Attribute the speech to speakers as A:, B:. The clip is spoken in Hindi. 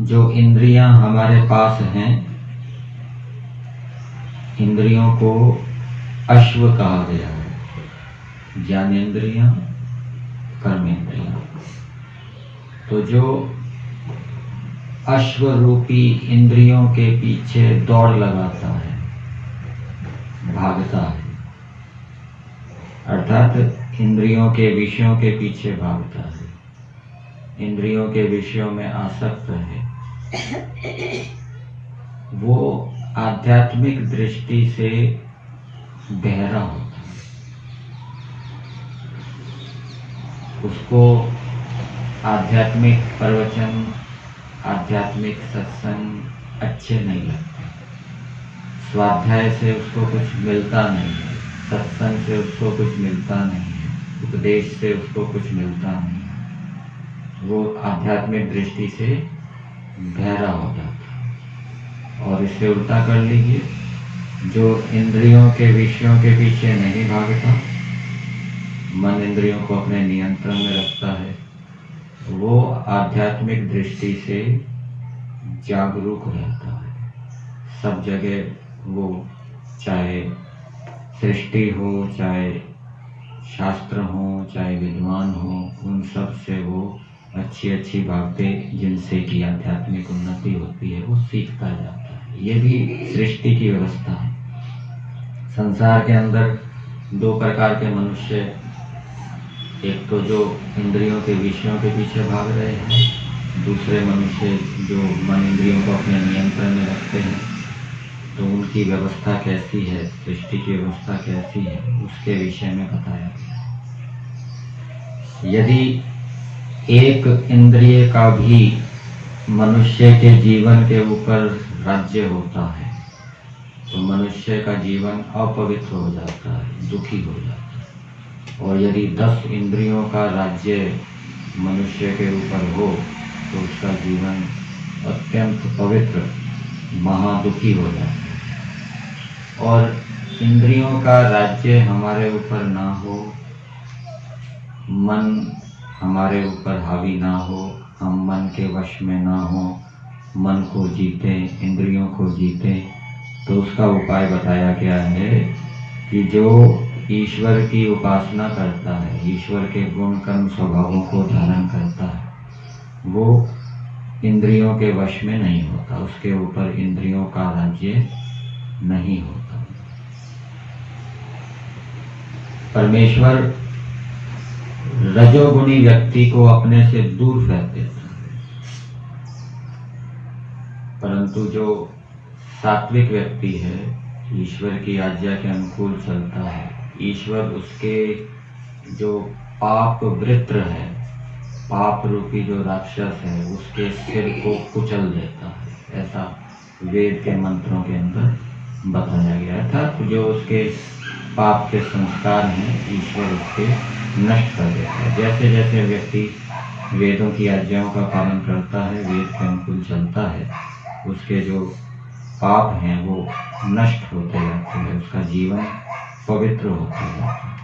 A: जो इंद्रियां हमारे पास हैं, इंद्रियों को अश्व कहा गया है। ज्ञानेंद्रियां, कर्मेंद्रियां। तो जो अश्व रूपी इंद्रियों के पीछे दौड़ लगाता है, भागता है, अर्थात इंद्रियों के विषयों के पीछे भागता है, इंद्रियों के विषयों में आसक्त है, वो आध्यात्मिक दृष्टि से बहरा होता है। उसको आध्यात्मिक प्रवचन, आध्यात्मिक सत्संग अच्छे नहीं लगते। स्वाध्याय से उसको कुछ मिलता नहीं है, सत्संग से उसको कुछ मिलता नहीं है, उपदेश से उसको कुछ मिलता नहीं है। वो आध्यात्मिक दृष्टि से बहरा हो जाता है। और इससे उल्टा कर लीजिए, जो इंद्रियों के विषयों के पीछे नहीं भागता, मन इंद्रियों को अपने नियंत्रण में रखता है, वो आध्यात्मिक दृष्टि से जागरूक रहता है। सब जगह वो, चाहे सृष्टि हो, चाहे शास्त्र हो, चाहे विद्वान हो, उन सब से वो अच्छी अच्छी बातें जिनसे कि आध्यात्मिक उन्नति होती है वो सीखता जाता है। ये भी सृष्टि की व्यवस्था है। संसार के अंदर दो प्रकार के मनुष्य, एक तो जो इंद्रियों के विषयों के पीछे भाग रहे हैं, दूसरे मनुष्य जो मन इंद्रियों को अपने नियंत्रण में रखते हैं। तो उनकी व्यवस्था कैसी है, सृष्टि की व्यवस्था कैसी है, उसके विषय में बताया गया। यदि एक इंद्रिय का भी मनुष्य के जीवन के ऊपर राज्य होता है तो मनुष्य का जीवन अपवित्र हो जाता है, दुखी हो जाता है। और यदि 10 इंद्रियों का राज्य मनुष्य के ऊपर हो तो उसका जीवन अत्यंत पवित्र, महादुखी हो जाता है। और इंद्रियों का राज्य हमारे ऊपर ना हो, मन हमारे ऊपर हावी ना हो, हम मन के वश में ना हो, मन को जीते, इंद्रियों को जीते, तो उसका उपाय बताया गया है कि जो ईश्वर की उपासना करता है, ईश्वर के गुण कर्म स्वभावों को धारण करता है, वो इंद्रियों के वश में नहीं होता, उसके ऊपर इंद्रियों का राज्य नहीं होता। परमेश्वर रजोगुणी व्यक्ति को अपने से दूर फेंक देता है, परंतु जो सात्विक व्यक्ति है, ईश्वर की आज्ञा के अनुकूल चलता है, ईश्वर उसके जो पाप वृत्र है, पाप रूपी जो राक्षस है, उसके सिर को कुचल देता है। ऐसा वेद के मंत्रों के अंदर बताया गया था। तो जो उसके पाप के संस्कार हैं, ईश्वर उसके नष्ट कर देता है। जैसे जैसे व्यक्ति वेदों की आज्ञाओं का पालन करता है, वेद के अनुकूल चलता है, उसके जो पाप हैं वो नष्ट होते जाते हैं, उसका जीवन पवित्र होता जाता है।